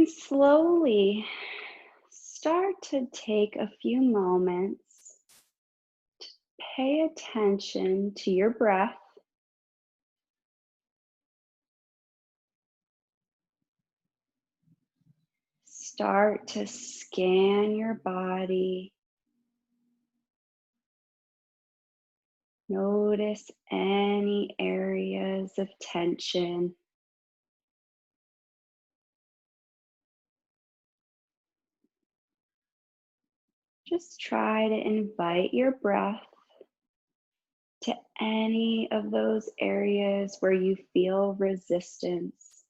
And slowly start to take a few moments to pay attention to your breath. Start to scan your body. Notice any areas of tension. Just try to invite your breath to any of those areas where you feel resistance.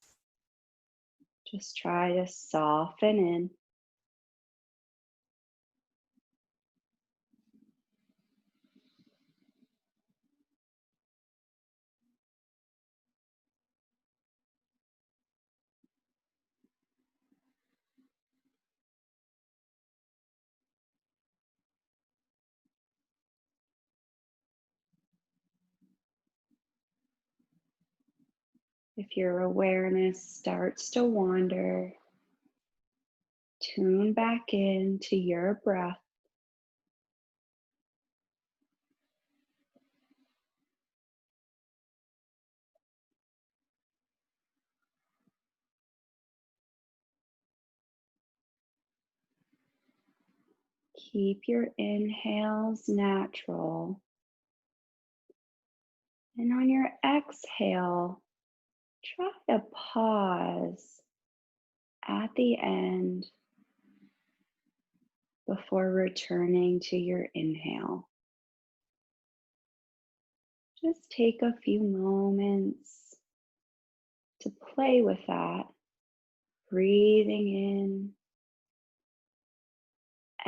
Just try to soften in. If your awareness starts to wander, tune back into your breath. Keep your inhales natural. And on your exhale, try to pause at the end before returning to your inhale. Just take a few moments to play with that, breathing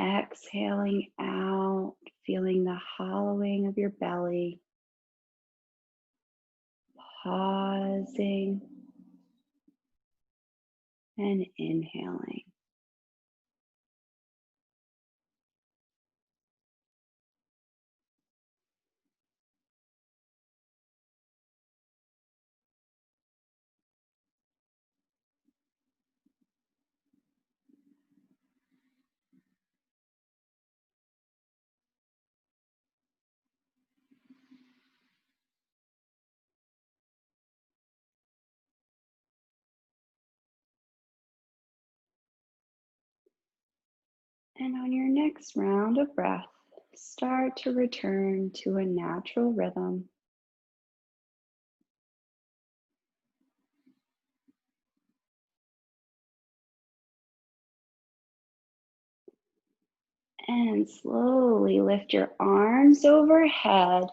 in, exhaling out, feeling the hollowing of your belly, pausing and inhaling. And on your next round of breath, start to return to a natural rhythm. And slowly lift your arms overhead,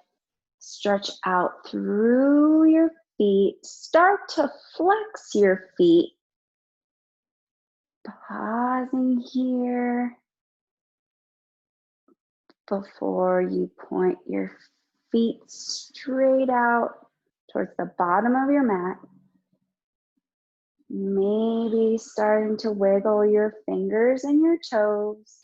stretch out through your feet, start to flex your feet. Pausing here before you point your feet straight out towards the bottom of your mat. Maybe starting to wiggle your fingers and your toes.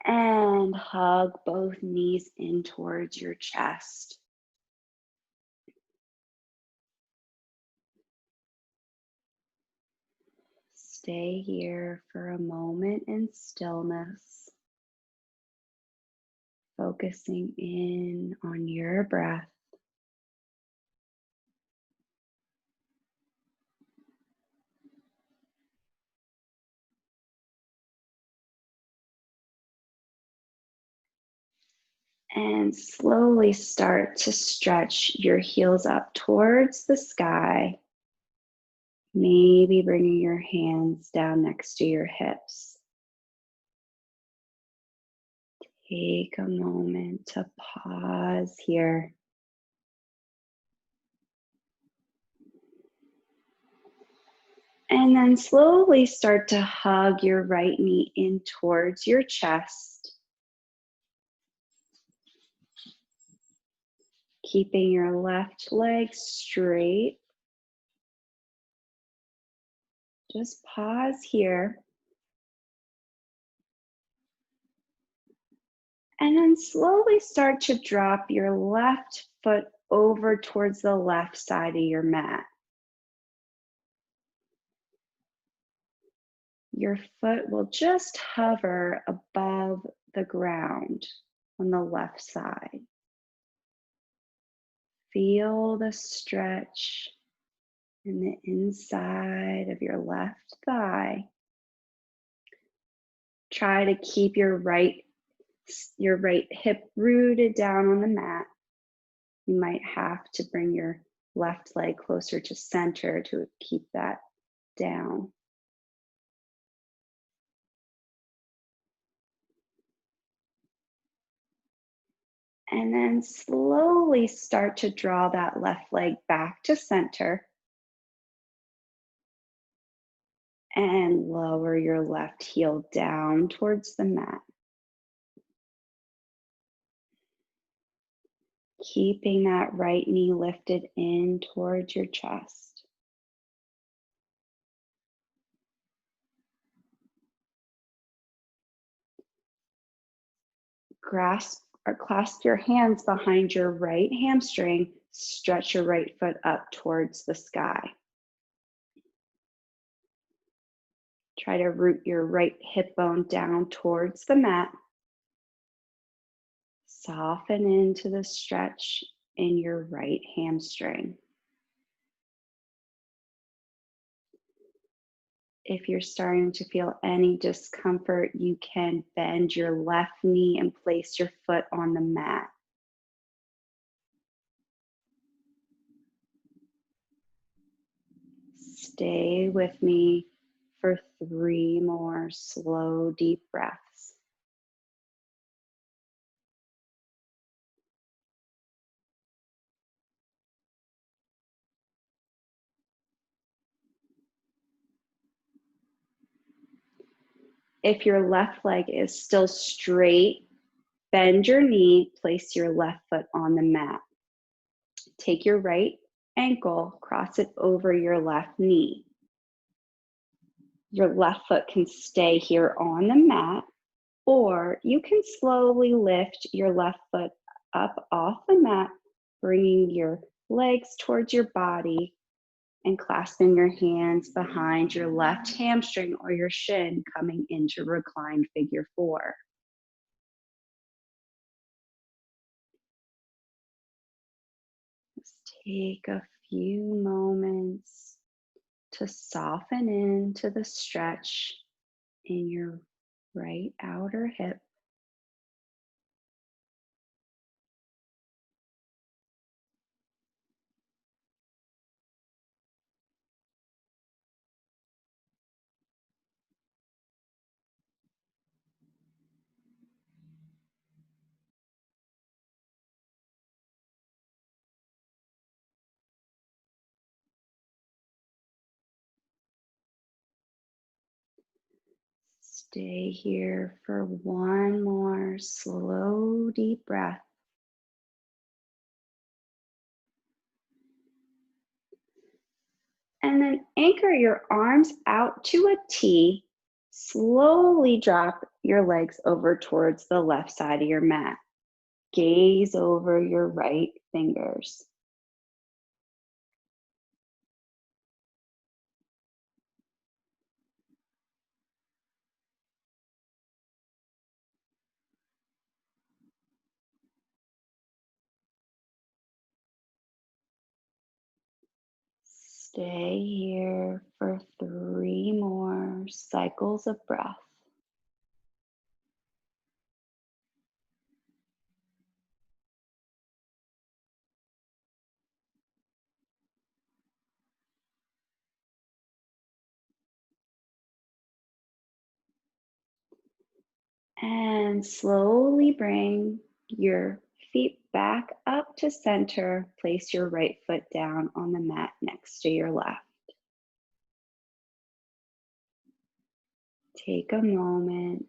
And hug both knees in towards your chest. Stay here for a moment in stillness, focusing in on your breath. And slowly start to stretch your heels up towards the sky. Maybe bringing your hands down next to your hips. Take a moment to pause here. And then slowly start to hug your right knee in towards your chest. Keeping your left leg straight. Just pause here. And then slowly start to drop your left foot over towards the left side of your mat. Your foot will just hover above the ground on the left side. Feel the stretch in the inside of your left thigh. Try to keep your right hip rooted down on the mat. You might have to bring your left leg closer to center to keep that down. And then slowly start to draw that left leg back to center and lower your left heel down towards the mat. Keeping that right knee lifted in towards your chest. Clasp your hands behind your right hamstring. Stretch your right foot up towards the sky. Try to root your right hip bone down towards the mat. Soften into the stretch in your right hamstring. If you're starting to feel any discomfort, you can bend your left knee and place your foot on the mat. Stay with me for 3 more slow, deep breaths. If your left leg is still straight, bend your knee, place your left foot on the mat. Take your right ankle, cross it over your left knee. Your left foot can stay here on the mat, or you can slowly lift your left foot up off the mat, bringing your legs towards your body and clasping your hands behind your left hamstring or your shin, coming into reclined figure 4. Just take a few moments to soften into the stretch in your right outer hip. Stay here for one more slow, deep breath. And then anchor your arms out to a T. Slowly drop your legs over towards the left side of your mat. Gaze over your right fingers. Stay here for 3 more cycles of breath. And slowly bring your feet back up to center. Place your right foot down on the mat next to your left. Take a moment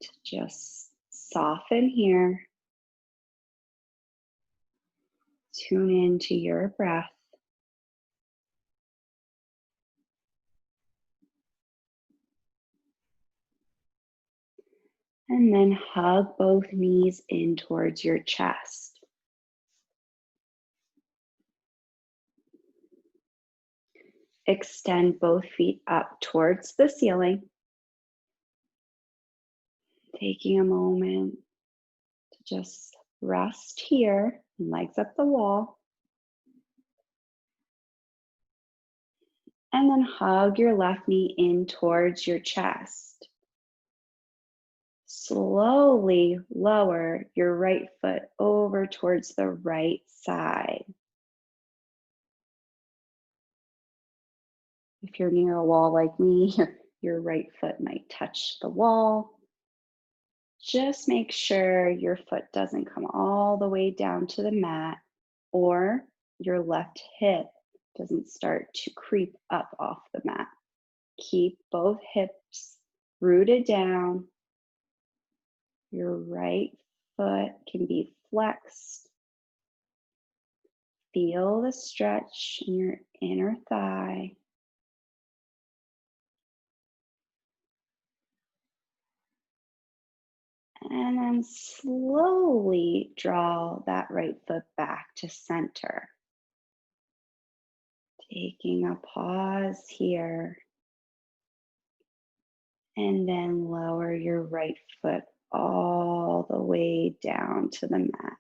to just soften here. Tune into your breath. And then hug both knees in towards your chest. Extend both feet up towards the ceiling. Taking a moment to just rest here, legs up the wall. And then hug your left knee in towards your chest. Slowly lower your right foot over towards the right side. If you're near a wall like me, your right foot might touch the wall. Just make sure your foot doesn't come all the way down to the mat, or your left hip doesn't start to creep up off the mat. Keep both hips rooted down. Your right foot can be flexed. Feel the stretch in your inner thigh. And then slowly draw that right foot back to center. Taking a pause here. And then lower your right foot all the way down to the mat.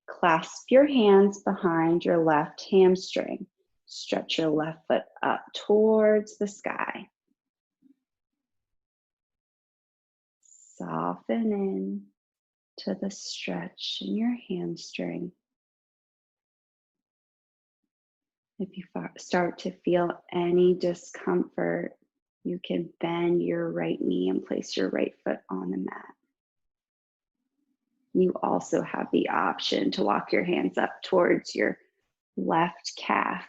Clasp your hands behind your left hamstring. Stretch your left foot up towards the sky. Soften in to the stretch in your hamstring. If you start to feel any discomfort, you can bend your right knee and place your right foot on the mat. You also have the option to walk your hands up towards your left calf.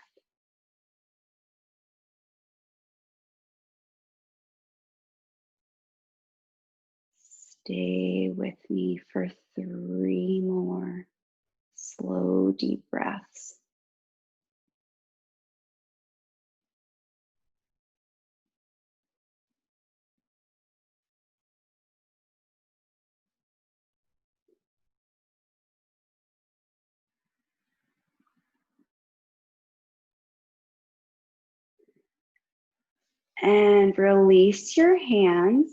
Stay with me for 3 more slow, deep breaths. And release your hands.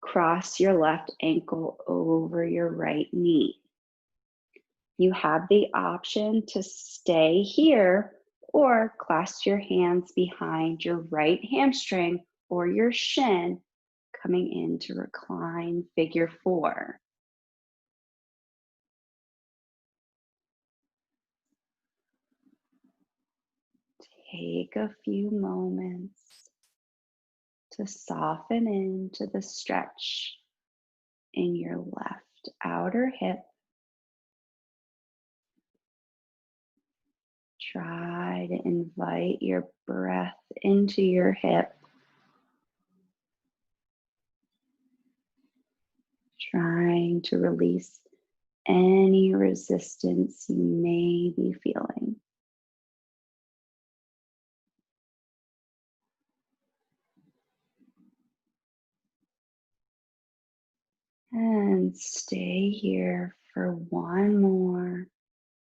Cross your left ankle over your right knee. You have the option to stay here or clasp your hands behind your right hamstring or your shin, coming into recline figure 4. Take a few moments to soften into the stretch in your left outer hip. Try to invite your breath into your hip. Trying to release any resistance you may be feeling. And stay here for 1 more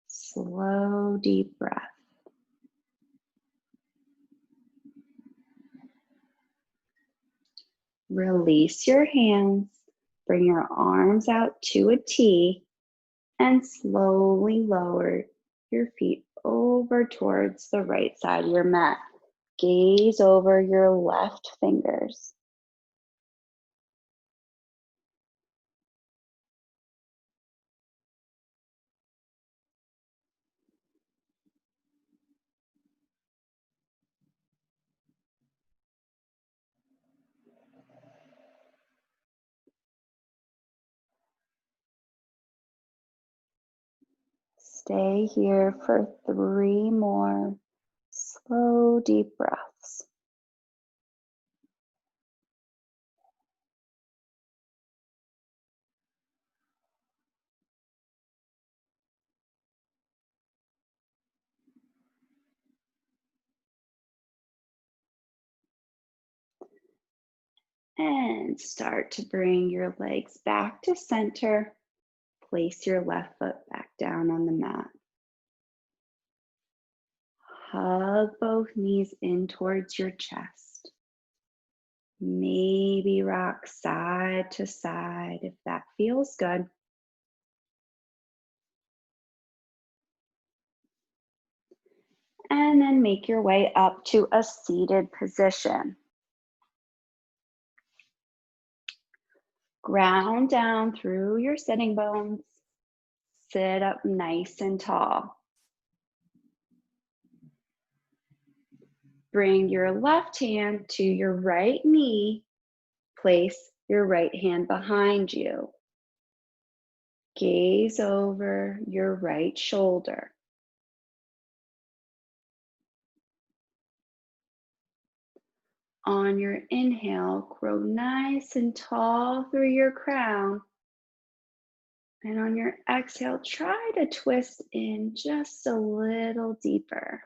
slow, deep breath. Release your hands, bring your arms out to a T, and slowly lower your feet over towards the right side of your mat. Gaze over your left fingers. Stay here for 3 more slow, deep breaths. And start to bring your legs back to center. Place your left foot back down on the mat. Hug both knees in towards your chest. Maybe rock side to side if that feels good. And then make your way up to a seated position. Ground down through your sitting bones. Sit up nice and tall. Bring your left hand to your right knee. Place your right hand behind you. Gaze over your right shoulder. On your inhale, grow nice and tall through your crown. And on your exhale, try to twist in just a little deeper.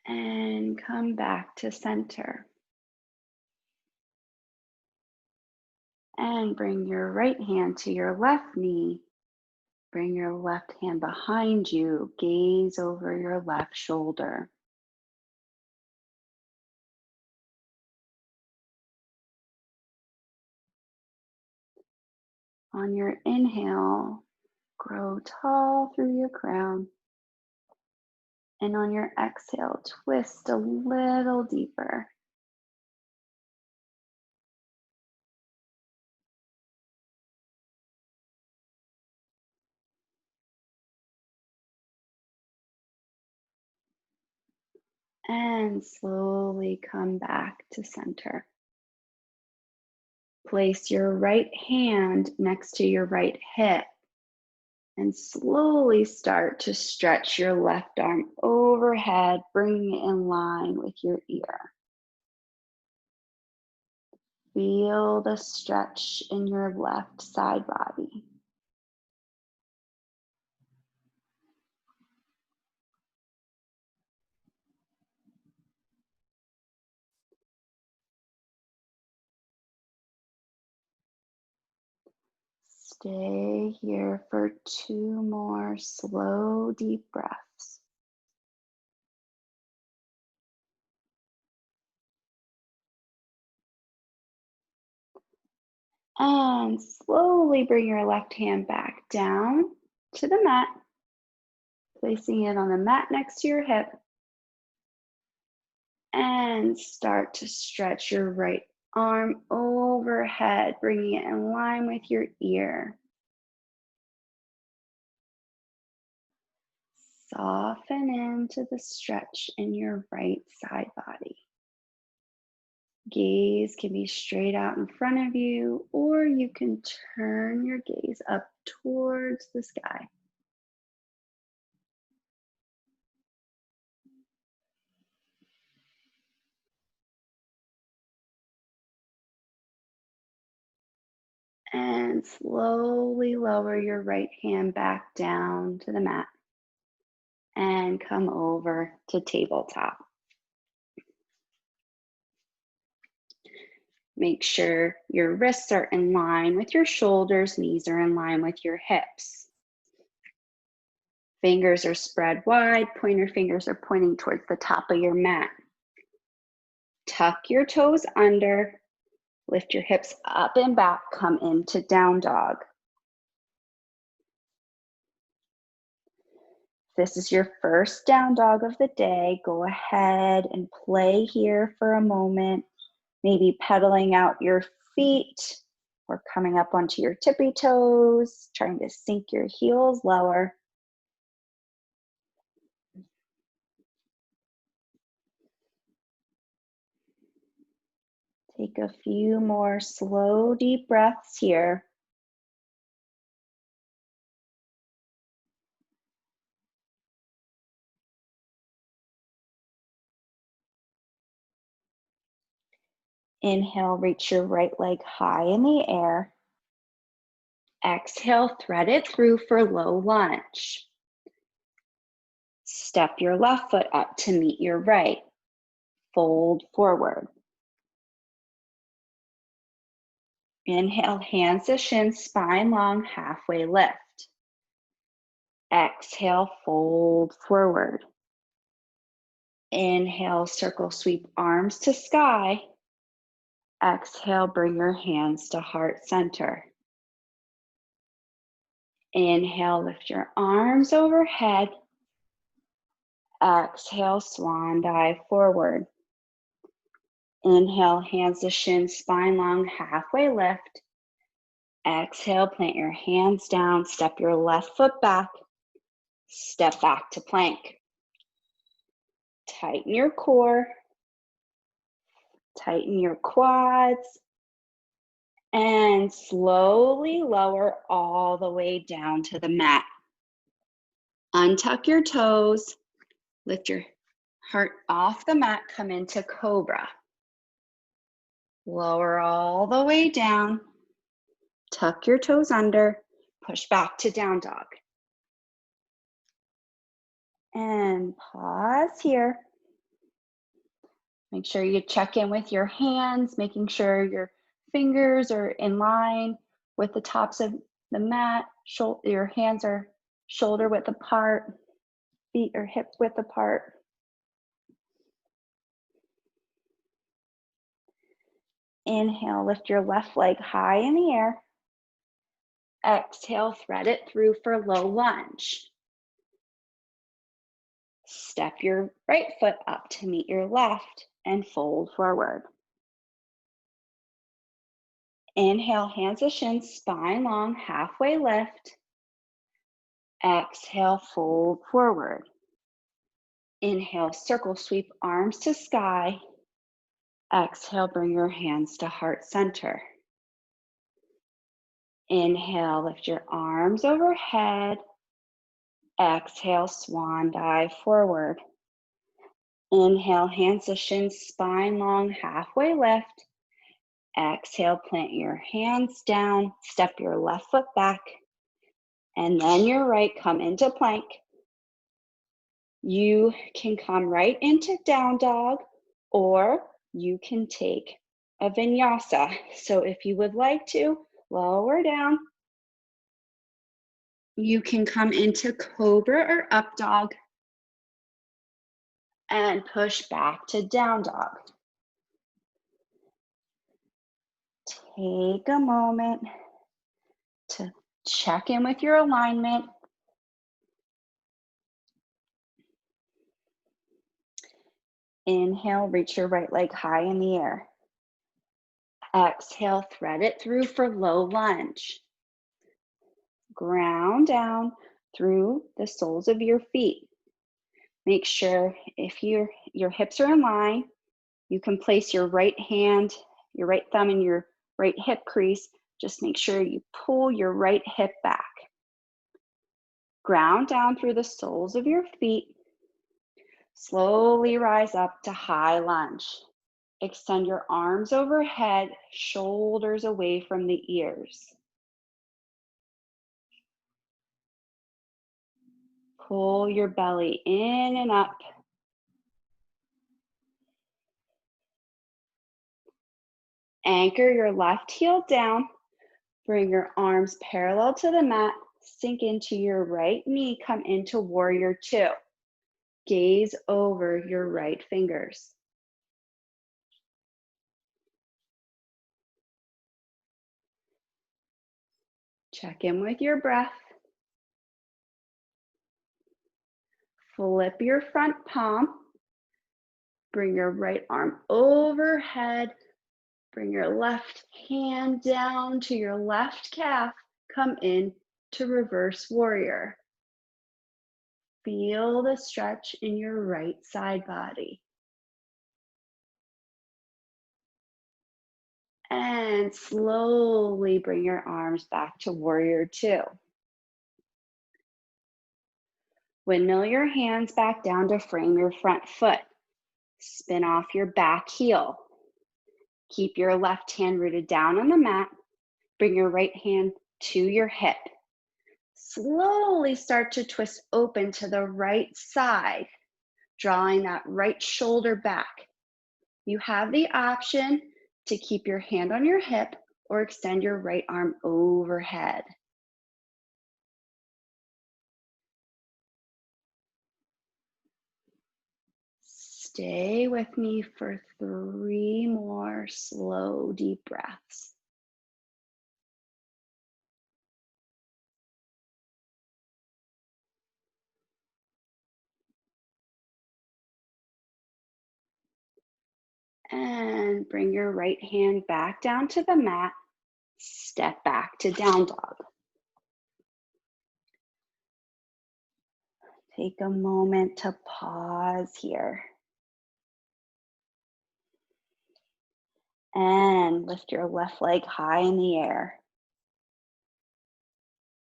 And come back to center. And bring your right hand to your left knee. Bring your left hand behind you. Gaze over your left shoulder. On your inhale, grow tall through your crown. And on your exhale, twist a little deeper. And slowly come back to center. Place your right hand next to your right hip and slowly start to stretch your left arm overhead, bringing it in line with your ear. Feel the stretch in your left side body. Stay here for 2 more slow, deep breaths. And slowly bring your left hand back down to the mat, placing it on the mat next to your hip. And start to stretch your right arm overhead, bringing it in line with your ear. Soften into the stretch in your right side body. Gaze can be straight out in front of you, or you can turn your gaze up towards the sky. And slowly lower your right hand back down to the mat and come over to tabletop. Make sure your wrists are in line with your shoulders, knees are in line with your hips. Fingers are spread wide, pointer fingers are pointing towards the top of your mat. Tuck your toes under, lift your hips up and back, come into down dog. This is your first down dog of the day. Go ahead and play here for a moment, maybe pedaling out your feet or coming up onto your tippy toes, trying to sink your heels lower. Take a few more slow, deep breaths here. Inhale, reach your right leg high in the air. Exhale, thread it through for low lunge. Step your left foot up to meet your right. Fold forward. Inhale, hands to shins, spine long, halfway lift. Exhale, fold forward. Inhale, circle sweep arms to sky. Exhale, bring your hands to heart center. Inhale, lift your arms overhead. Exhale, swan dive forward. Inhale, hands to shins, spine long, halfway lift. Exhale, plant your hands down, step your left foot back, step back to plank. Tighten your core, tighten your quads, and slowly lower all the way down to the mat. Untuck your toes, lift your heart off the mat, come into cobra. Lower all the way down, tuck your toes under, push back to down dog. And pause here. Make sure you check in with your hands, making sure your fingers are in line with the tops of the mat. Your hands are shoulder width apart, feet are hip width apart. Inhale, lift your left leg high in the air. Exhale, thread it through for low lunge. Step your right foot up to meet your left and fold forward. Inhale, hands to shins, spine long, halfway lift. Exhale, fold forward. Inhale, circle sweep arms to sky. Exhale, bring your hands to heart center. Inhale, lift your arms overhead. Exhale, swan dive forward. Inhale, hands to shins, spine long, halfway lift. Exhale, plant your hands down, step your left foot back, and then your right, come into plank. You can come right into down dog, or you can take a vinyasa. So if you would like to, lower down. You can come into cobra or up dog and push back to down dog. Take a moment to check in with your alignment. Inhale, reach your right leg high in the air. Exhale, thread it through for low lunge. Ground down through the soles of your feet. Make sure if your hips are in line, you can place your right hand, your right thumb in your right hip crease. Just make sure you pull your right hip back. Ground down through the soles of your feet. Slowly rise up to high lunge. Extend your arms overhead, shoulders away from the ears. Pull your belly in and up. Anchor your left heel down. Bring your arms parallel to the mat. Sink into your right knee. Come into warrior two. Gaze over your right fingers. Check in with your breath. Flip your front palm. Bring your right arm overhead. Bring your left hand down to your left calf. Come in to reverse warrior. Feel the stretch in your right side body. And slowly bring your arms back to warrior two. Windmill your hands back down to frame your front foot. Spin off your back heel. Keep your left hand rooted down on the mat. Bring your right hand to your hip. Slowly start to twist open to the right side, drawing that right shoulder back. You have the option to keep your hand on your hip or extend your right arm overhead. Stay with me for 3 more slow, deep breaths. And bring your right hand back down to the mat. Step back to down dog. Take a moment to pause here. And lift your left leg high in the air.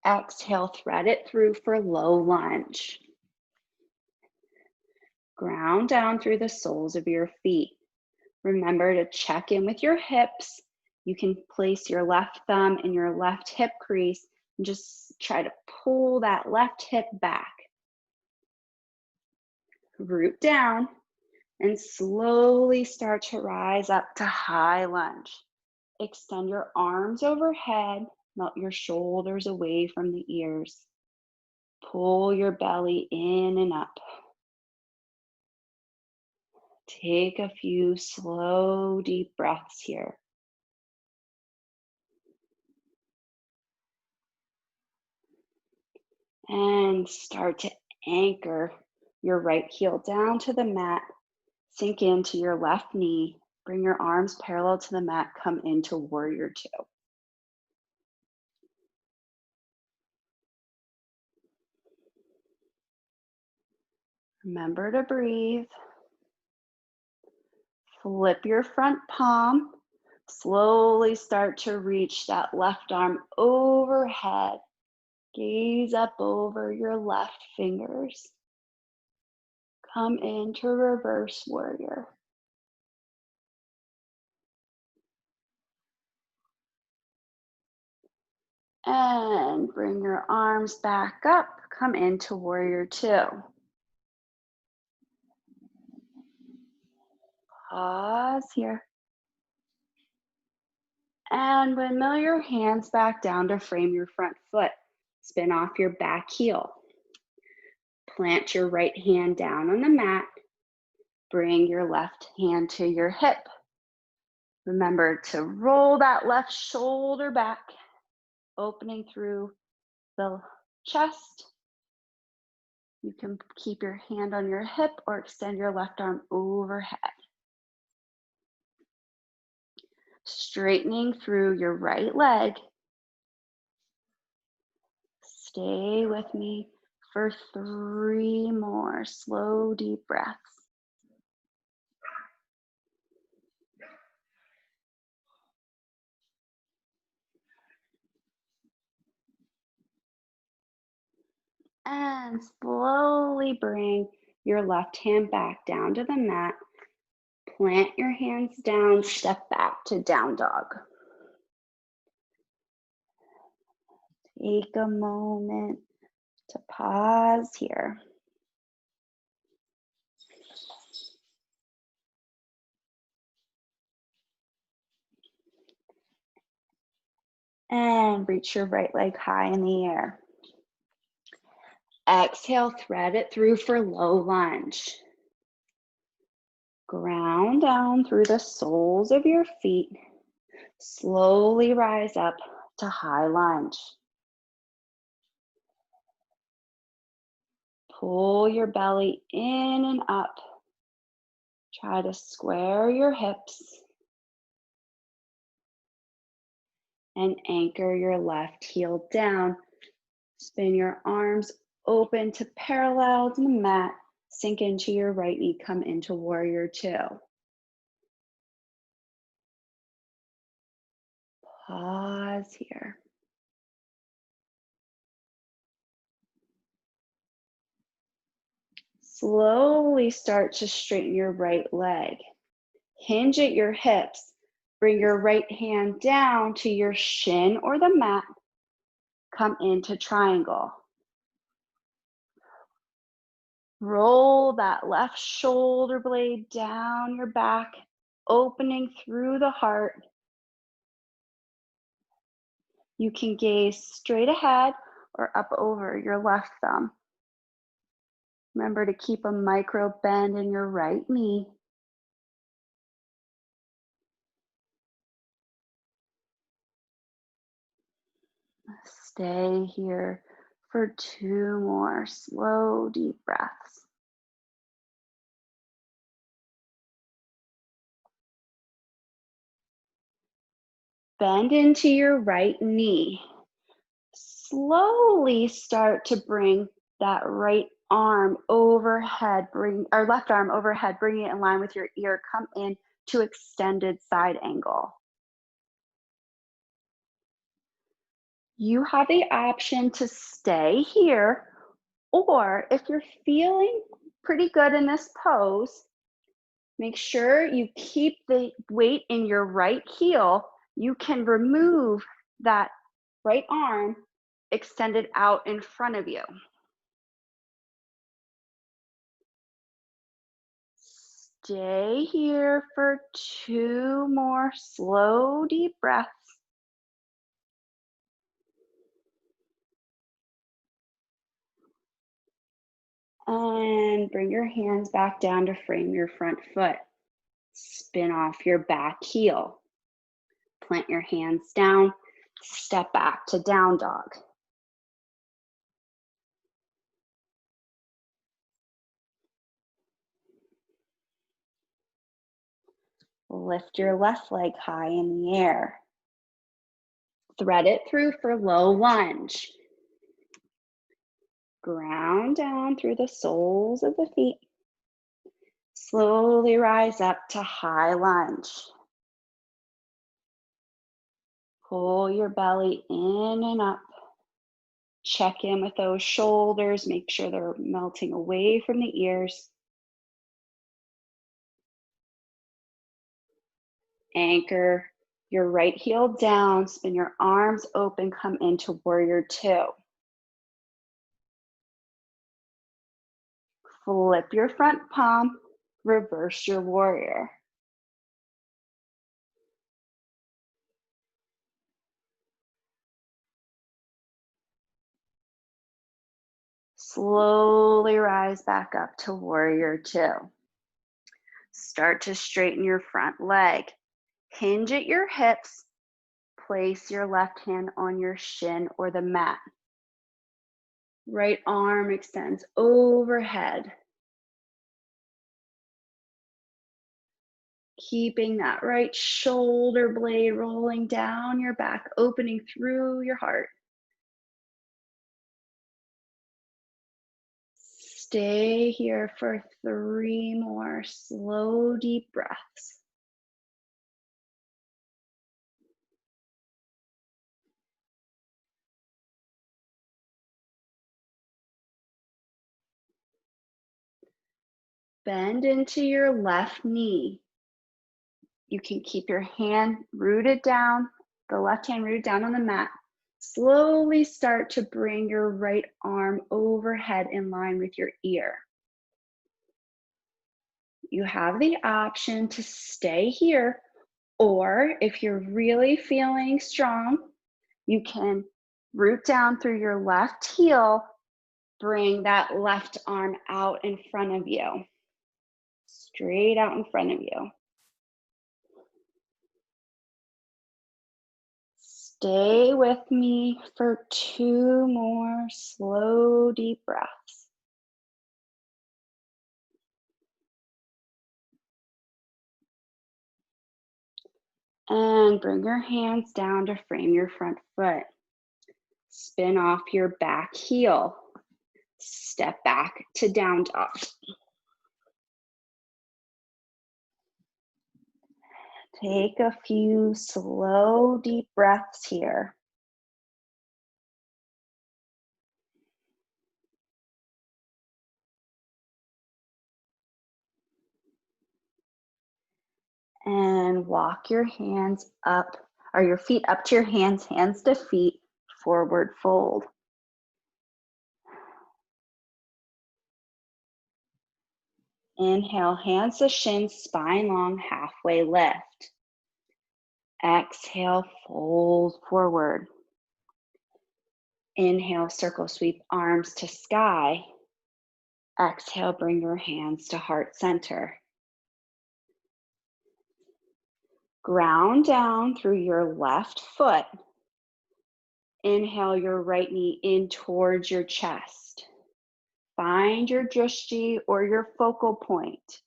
Exhale, thread it through for low lunge. Ground down through the soles of your feet. Remember to check in with your hips. You can place your left thumb in your left hip crease and just try to pull that left hip back. Root down and slowly start to rise up to high lunge. Extend your arms overhead, melt your shoulders away from the ears. Pull your belly in and up. Take a few slow, deep breaths here. And start to anchor your right heel down to the mat. Sink into your left knee. Bring your arms parallel to the mat. Come into warrior two. Remember to breathe. Flip your front palm. Slowly start to reach that left arm overhead. Gaze up over your left fingers. Come into reverse warrior. And bring your arms back up. Come into warrior two. Pause here. And windmill your hands back down to frame your front foot. Spin off your back heel. Plant your right hand down on the mat. Bring your left hand to your hip. Remember to roll that left shoulder back, opening through the chest. You can keep your hand on your hip or extend your left arm overhead. Straightening through your right leg. Stay with me for 3 more slow, deep breaths. And slowly bring your left hand back down to the mat. Plant your hands down, step back to down dog. Take a moment to pause here. And reach your right leg high in the air. Exhale, thread it through for low lunge. Ground down through the soles of your feet. Slowly rise up to high lunge. Pull your belly in and up. Try to square your hips. And anchor your left heel down. Spin your arms open to parallel to the mat. Sink into your right knee. Come into warrior two. Pause here. Slowly start to straighten your right leg. Hinge at your hips. Bring your right hand down to your shin or the mat. Come into triangle. Roll that left shoulder blade down your back, opening through the heart. You can gaze straight ahead or up over your left thumb. Remember to keep a micro bend in your right knee. Stay here for 2 more slow, deep breaths. Bend into your right knee. Slowly start to bring that right arm overhead, bring our left arm overhead, bring it in line with your ear. Come in to extended side angle. You have the option to stay here, or if you're feeling pretty good in this pose, make sure you keep the weight in your right heel. You can remove that right arm extended out in front of you. Stay here for 2 more slow, deep breaths. And bring your hands back down to frame your front foot. Spin off your back heel. Plant your hands down. Step back to down dog. Lift your left leg high in the air. Thread it through for low lunge. Ground down through the soles of the feet. Slowly rise up to high lunge. Pull your belly in and up. Check in with those shoulders. Make sure they're melting away from the ears. Anchor your right heel down. Spin your arms open. Come into warrior two. Flip your front palm. Reverse your warrior. Slowly rise back up to warrior two. Start to straighten your front leg. Hinge at your hips. Place your left hand on your shin or the mat. Right arm extends overhead. Keeping that right shoulder blade rolling down your back, opening through your heart. Stay here for 3 more slow, deep breaths. Bend into your left knee. You can keep your hand rooted down, the left hand rooted down on the mat. Slowly start to bring your right arm overhead in line with your ear. You have the option to stay here, or if you're really feeling strong, you can root down through your left heel, bring that left arm out in front of you, straight out in front of you. Stay with me for 2 more slow, deep breaths. And bring your hands down to frame your front foot. Spin off your back heel. Step back to down dog. Take a few slow, deep breaths here. And walk your hands up, or your feet up to your hands, hands to feet, forward fold. Inhale, hands to shins, spine long, halfway lift. Exhale, fold forward. Inhale, circle sweep arms to sky. Exhale, bring your hands to heart center. Ground down through your left foot. Inhale your right knee in towards your chest. Find your drishti or your focal point.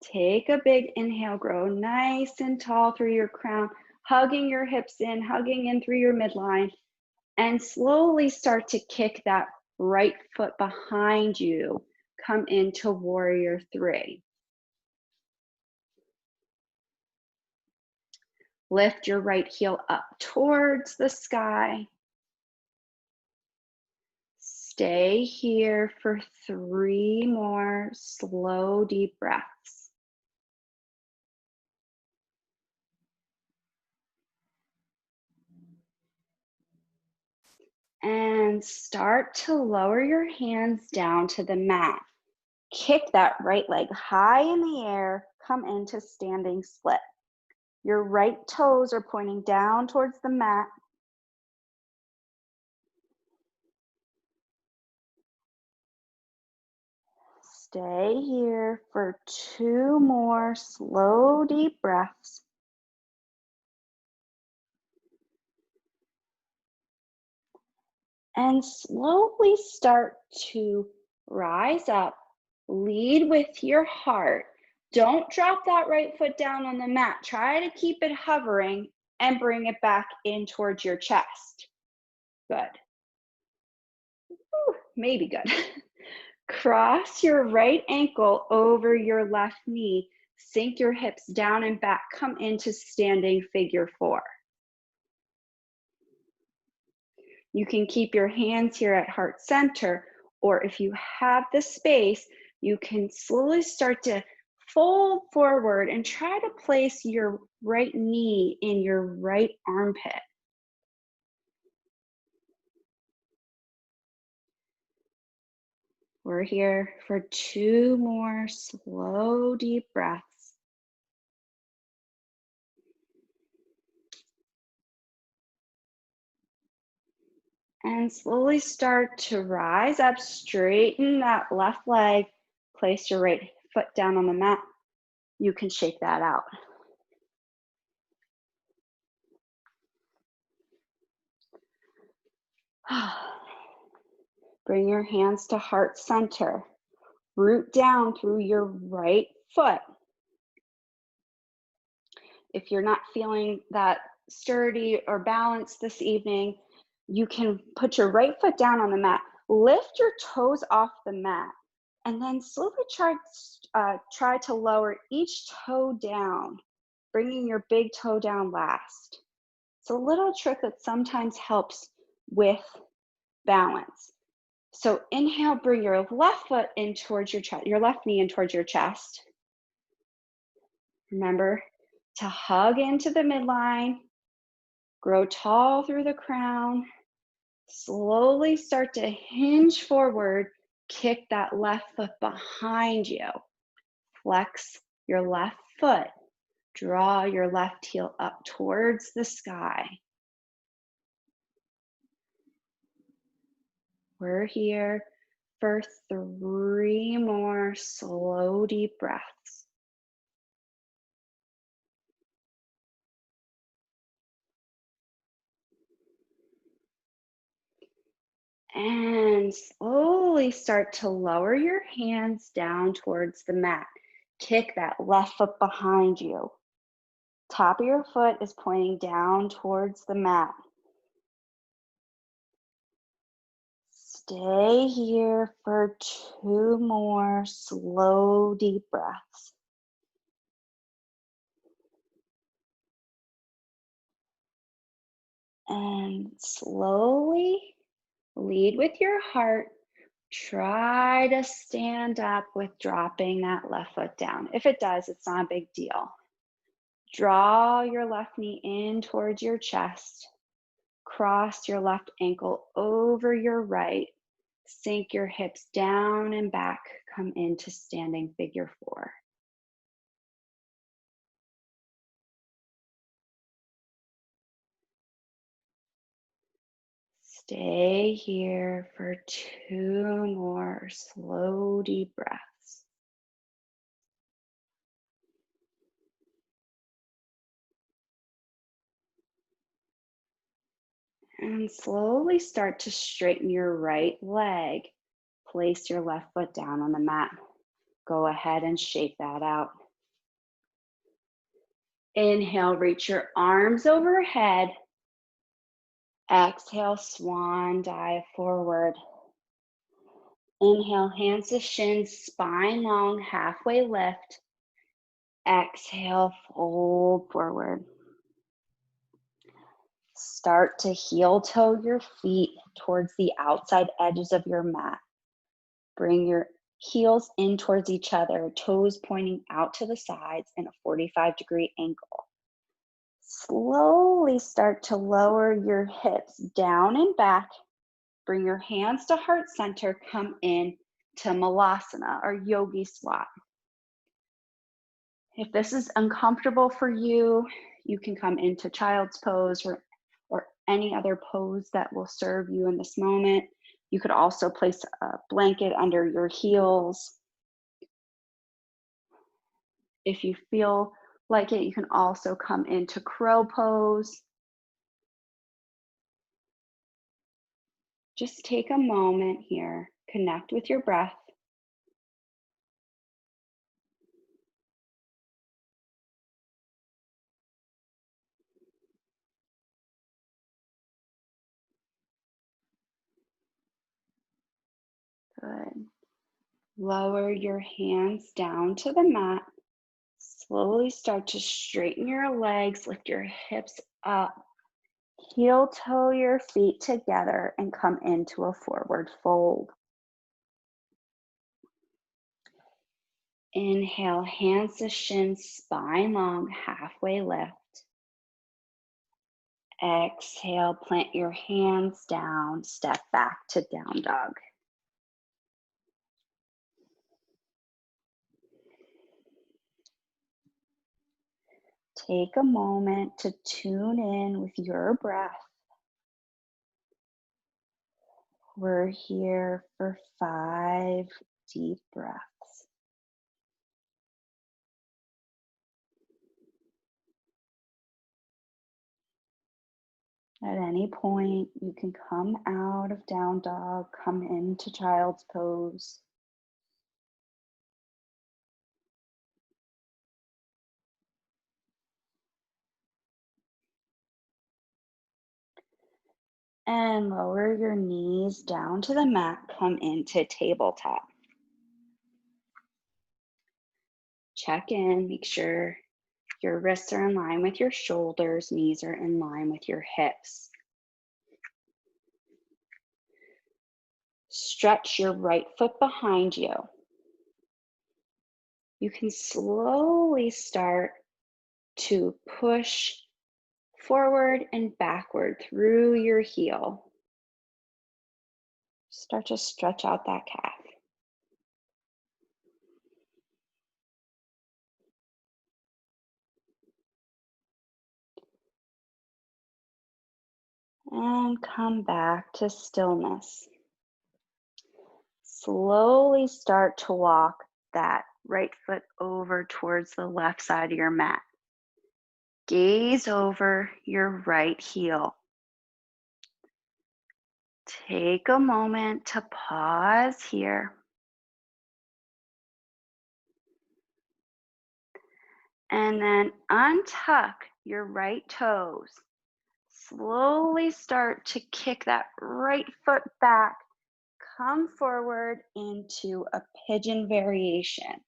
Take a big inhale, grow nice and tall through your crown, hugging your hips in, hugging in through your midline, and slowly start to kick that right foot behind you. Come into warrior three. Lift your right heel up towards the sky. Stay here for 3 more slow, deep breaths. And start to lower your hands down to the mat. Kick that right leg high in the air, come into standing split. Your right toes are pointing down towards the mat. Stay here for 2 more slow, deep breaths. And slowly start to rise up, lead with your heart. Don't drop that right foot down on the mat. Try to keep it hovering and bring it back in towards your chest. Good. Whew, maybe good. Cross your right ankle over your left knee. Sink your hips down and back. Come into standing figure four. You can keep your hands here at heart center, or if you have the space, you can slowly start to fold forward and try to place your right knee in your right armpit. We're here for 2 more slow, deep breaths. And slowly start to rise up, straighten that left leg, place your right foot down on the mat. You can shake that out. Bring your hands to heart center. Root down through your right foot. If you're not feeling that sturdy or balanced this evening, you can put your right foot down on the mat, lift your toes off the mat, and then slowly try to lower each toe down, bringing your big toe down last. It's a little trick that sometimes helps with balance. So inhale, bring your left foot in towards your chest, your left knee in towards your chest. Remember to hug into the midline, grow tall through the crown, slowly start to hinge forward, kick that left foot behind you. Flex your left foot, draw your left heel up towards the sky. We're here for 3 more slow, deep breaths. And slowly start to lower your hands down towards the mat. Kick that left foot behind you. Top of your foot is pointing down towards the mat. Stay here for 2 more slow, deep breaths. And slowly lead with your heart. Try to stand up with dropping that left foot down. If it does, it's not a big deal. Draw your left knee in towards your chest. Cross your left ankle over your right. Sink your hips down and back. Come into standing figure four. Stay here for 2 more slow, deep breaths. And slowly start to straighten your right leg. Place your left foot down on the mat. Go ahead and shake that out. Inhale, reach your arms overhead. Exhale, swan dive forward. Inhale, hands to shins, spine long, halfway lift. Exhale, fold forward. Start to heel toe your feet towards the outside edges of your mat. Bring your heels in towards each other, toes pointing out to the sides in a 45-degree angle. Slowly start to lower your hips down and back. Bring your hands to heart center, come in to Malasana or Yogi Squat. If this is uncomfortable for you, you can come into Child's Pose or any other pose that will serve you in this moment. You could also place a blanket under your heels. If you feel like it, you can also come into Crow Pose. Just take a moment here, connect with your breath. Good. Lower your hands down to the mat. Slowly start to straighten your legs, lift your hips up. Heel toe your feet together and come into a forward fold. Inhale, hands to shins, spine long, halfway lift. Exhale, plant your hands down, step back to down dog. Take a moment to tune in with your breath. We're here for 5 deep breaths. At any point, you can come out of down dog, come into child's pose. And lower your knees down to the mat, come into tabletop. Check in, make sure your wrists are in line with your shoulders, knees are in line with your hips. Stretch your right foot behind you. You can slowly start to push forward and backward through your heel. Start to stretch out that calf. And come back to stillness. Slowly start to walk that right foot over towards the left side of your mat. Gaze over your right heel. Take a moment to pause here. And then untuck your right toes. Slowly start to kick that right foot back. Come forward into a pigeon variation.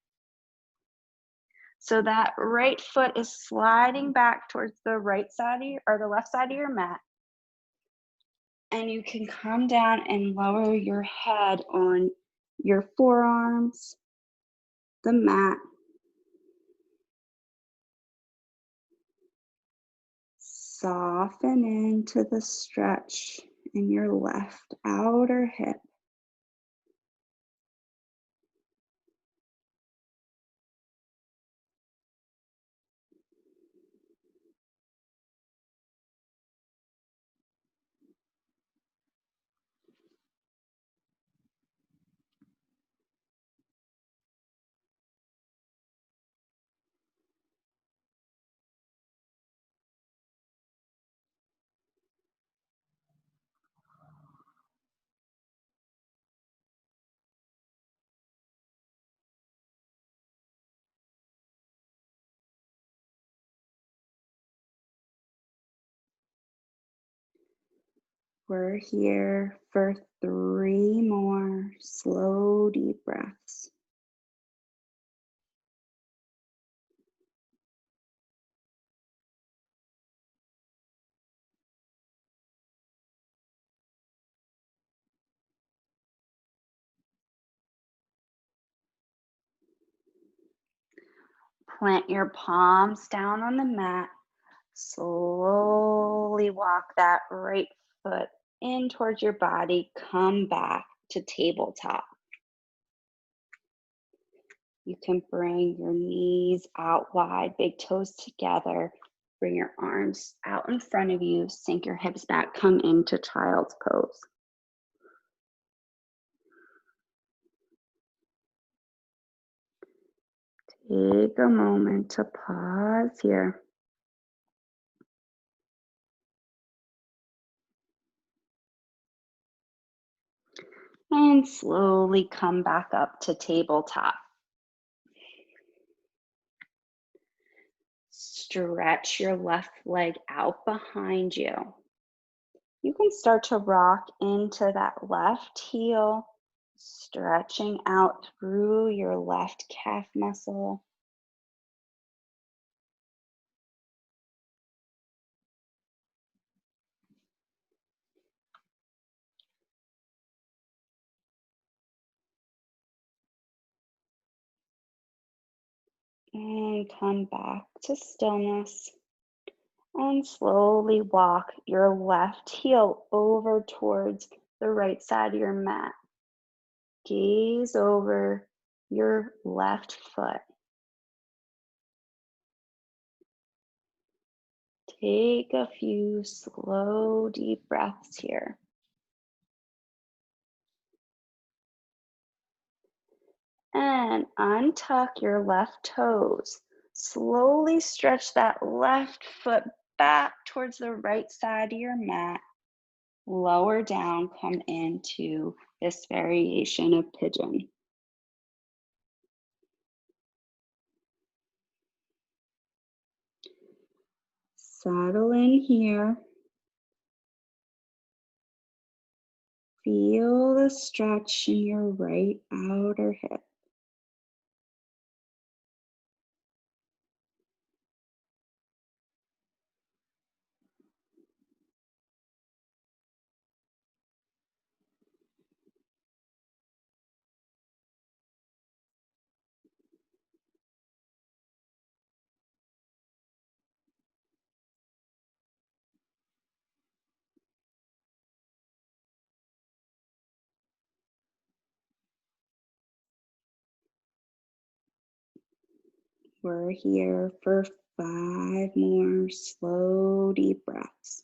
So that right foot is sliding back towards the right side of your, or the left side of your mat. And you can come down and lower your head on your forearms, the mat. Soften into the stretch in your left outer hip. We're here for 3 more slow, deep breaths. Plant your palms down on the mat. Slowly walk that right foot in towards your body. Come back to tabletop. You can bring your knees out wide, big toes together. Bring your arms out in front of you. Sink your hips back. Come into child's pose. Take a moment to pause here. And slowly come back up to tabletop. Stretch your left leg out behind you. You can start to rock into that left heel, stretching out through your left calf muscle. And come back to stillness. And slowly walk your left heel over towards the right side of your mat. Gaze over your left foot. Take a few slow, deep breaths here. And untuck your left toes. Slowly stretch that left foot back towards the right side of your mat. Lower down, come into this variation of pigeon. Settle in here. Feel the stretch in your right outer hip. We're here for 5 more slow, deep breaths.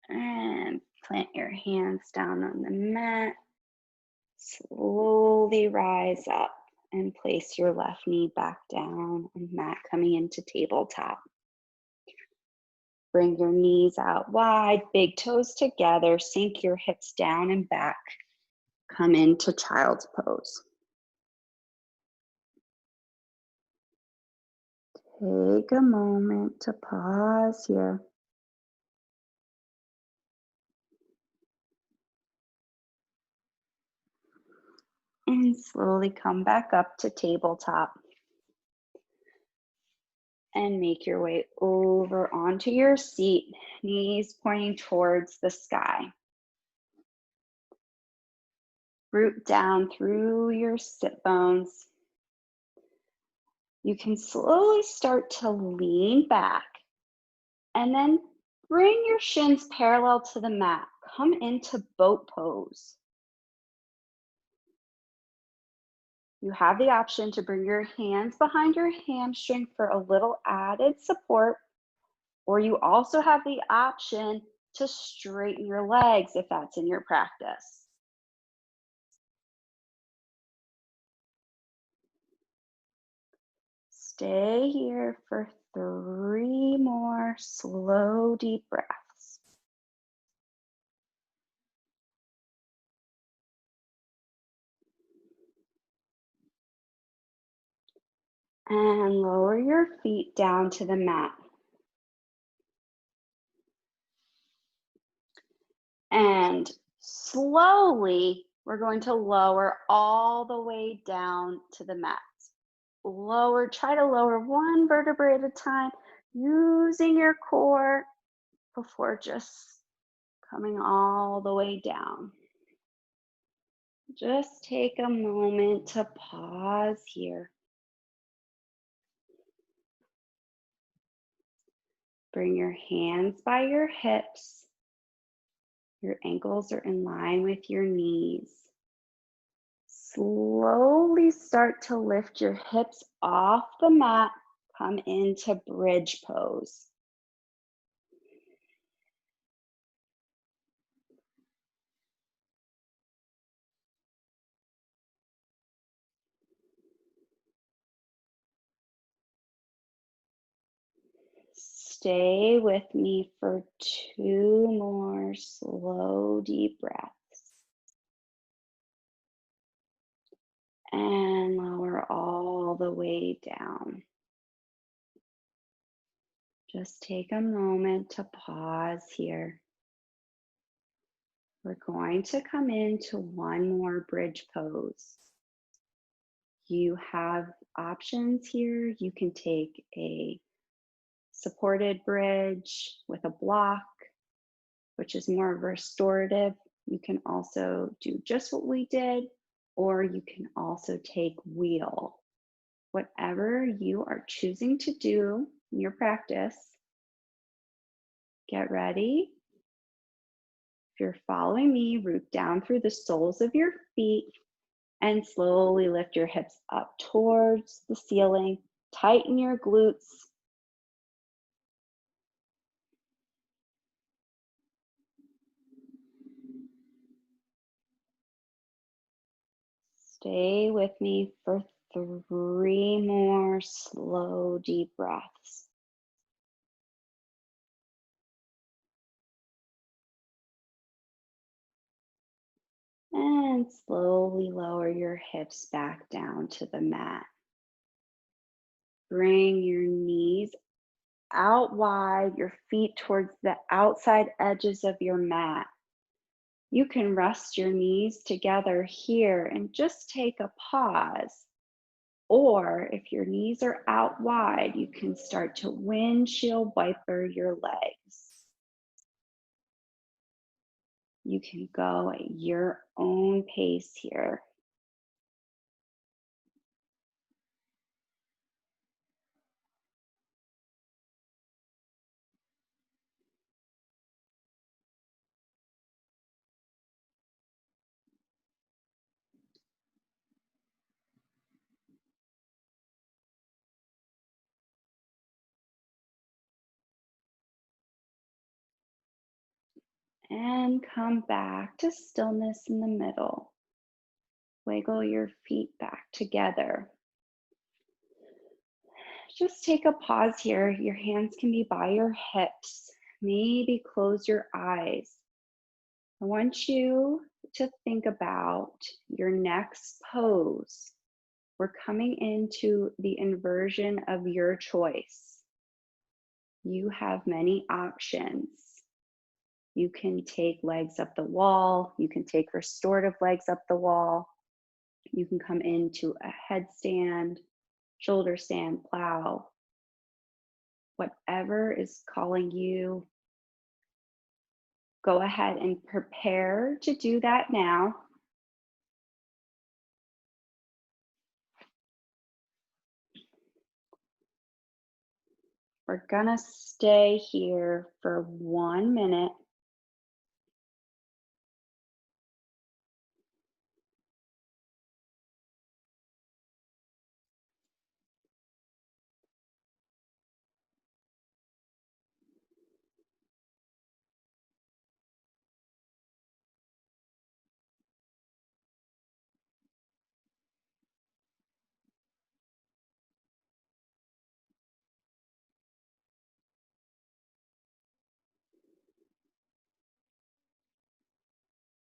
And plant your hands down on the mat. Slowly rise up and place your left knee back down on mat, coming into tabletop. Bring your knees out wide, big toes together, sink your hips down and back. come into child's pose. Take a moment to pause here. And slowly come back up to tabletop. And make your way over onto your seat, knees pointing towards the sky. Root down through your sit bones. You can slowly start to lean back and then bring your shins parallel to the mat. Come into boat pose. You have the option to bring your hands behind your hamstring for a little added support, or you also have the option to straighten your legs if that's in your practice. Stay here for 3 more slow, deep breaths. And lower your feet down to the mat. And slowly, we're going to lower all the way down to the mat. Try to lower one vertebrae at a time, using your core before just coming all the way down. Just take a moment to pause here. Bring your hands by your hips. Your ankles are in line with your knees. Slowly start to lift your hips off the mat. Come into bridge pose. Stay with me for 2 more slow, deep breaths. And lower all the way down. Just take a moment to pause here. We're going to come into one more bridge pose. You have options here. You can take a supported bridge with a block, which is more restorative. You can also do just what we did, or you can also take wheel. Whatever you are choosing to do in your practice, get ready. If you're following me, root down through the soles of your feet and slowly lift your hips up towards the ceiling. Tighten your glutes. Stay with me for 3 more slow, deep breaths. And slowly lower your hips back down to the mat. Bring your knees out wide, your feet towards the outside edges of your mat. You can rest your knees together here and just take a pause. Or if your knees are out wide, you can start to windshield wiper your legs. You can go at your own pace here. And come back to stillness in the middle. Wiggle your feet back together. Just take a pause here. Your hands can be by your hips. Maybe close your eyes. I want you to think about your next pose. We're coming into the inversion of your choice. You have many options. You can take legs up the wall. You can take restorative legs up the wall. You can come into a headstand, shoulder stand, plow. Whatever is calling you, go ahead and prepare to do that now. We're gonna stay here for 1 minute.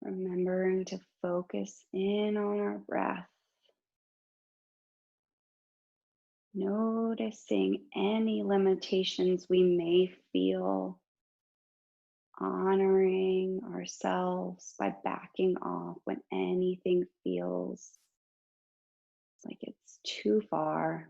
Remembering to focus in on our breath, noticing any limitations we may feel, honoring ourselves by backing off when anything feels like it's too far.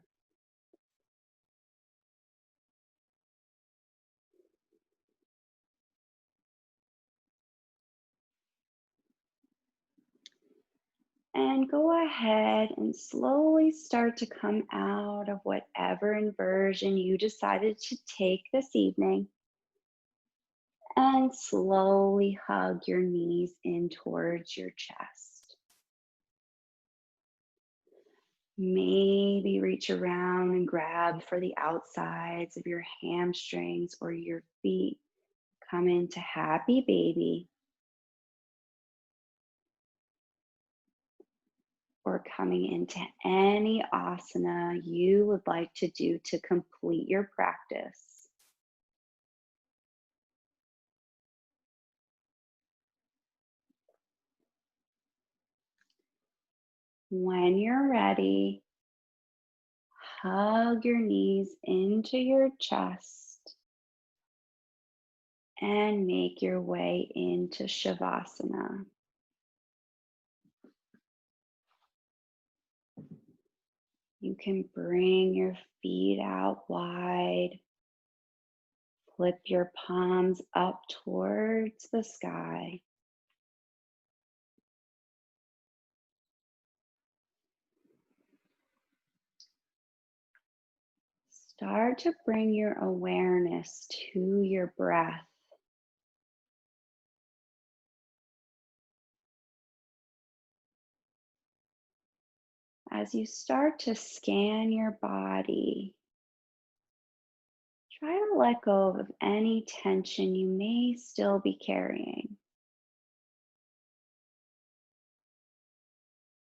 And go ahead and slowly start to come out of whatever inversion you decided to take this evening. And slowly hug your knees in towards your chest. Maybe reach around and grab for the outsides of your hamstrings or your feet. Come into happy baby, or coming into any asana you would like to do to complete your practice. When you're ready, hug your knees into your chest and make your way into Shavasana. You can bring your feet out wide, flip your palms up towards the sky. Start to bring your awareness to your breath. As you start to scan your body, try to let go of any tension you may still be carrying.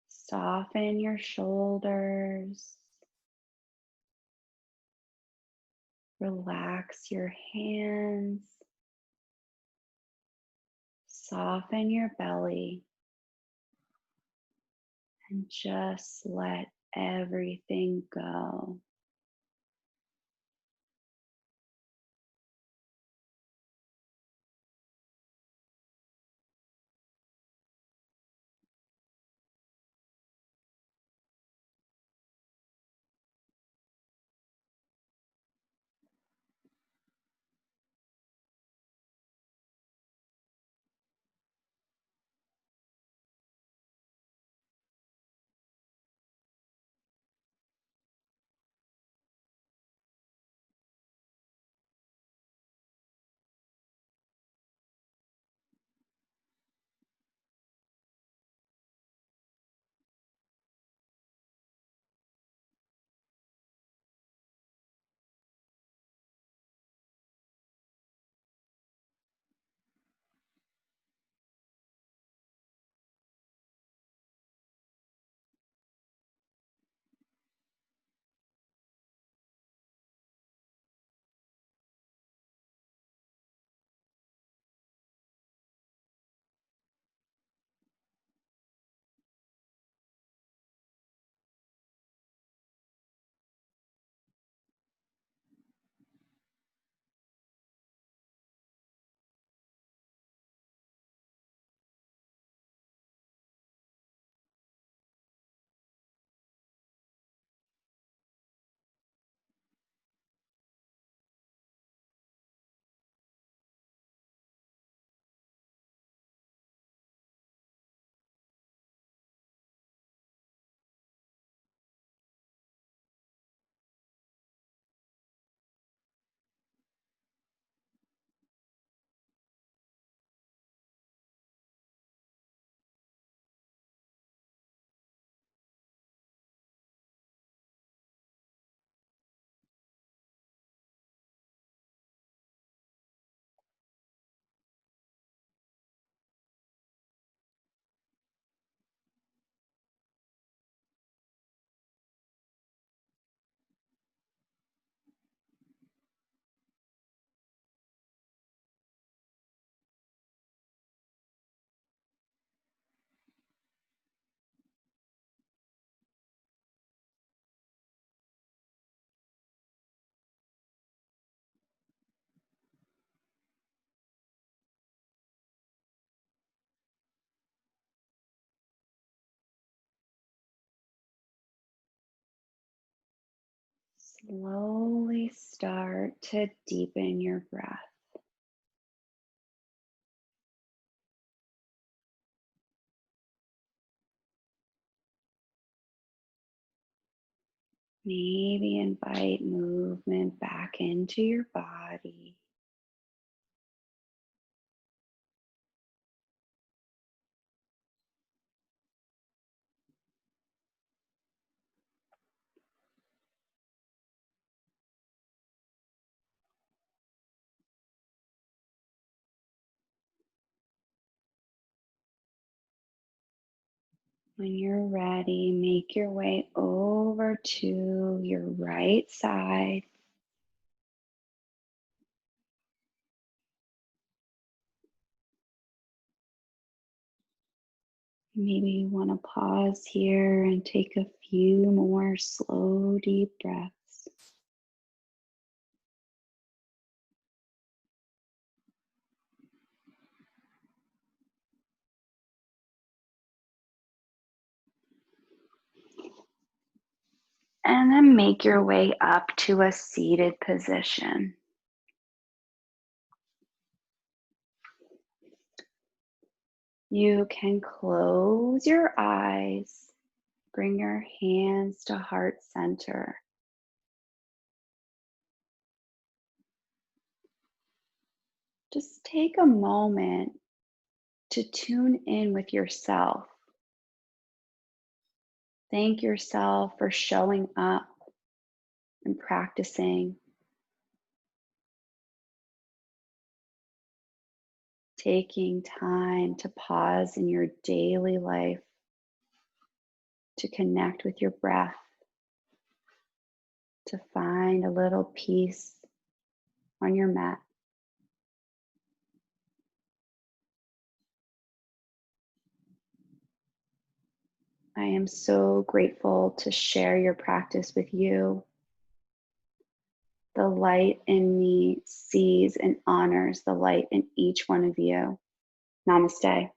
Soften your shoulders. Relax your hands. Soften your belly. And just let everything go. slowly start to deepen your breath. Maybe invite movement back into your body. When you're ready, make your way over to your right side. Maybe you want to pause here and take a few more slow, deep breaths. And then make your way up to a seated position. You can close your eyes, bring your hands to heart center. Just take a moment to tune in with yourself. Thank yourself for showing up and practicing, taking time to pause in your daily life to connect with your breath, to find a little peace on your mat. I am so grateful to share your practice with you. The light in me sees and honors the light in each one of you. Namaste.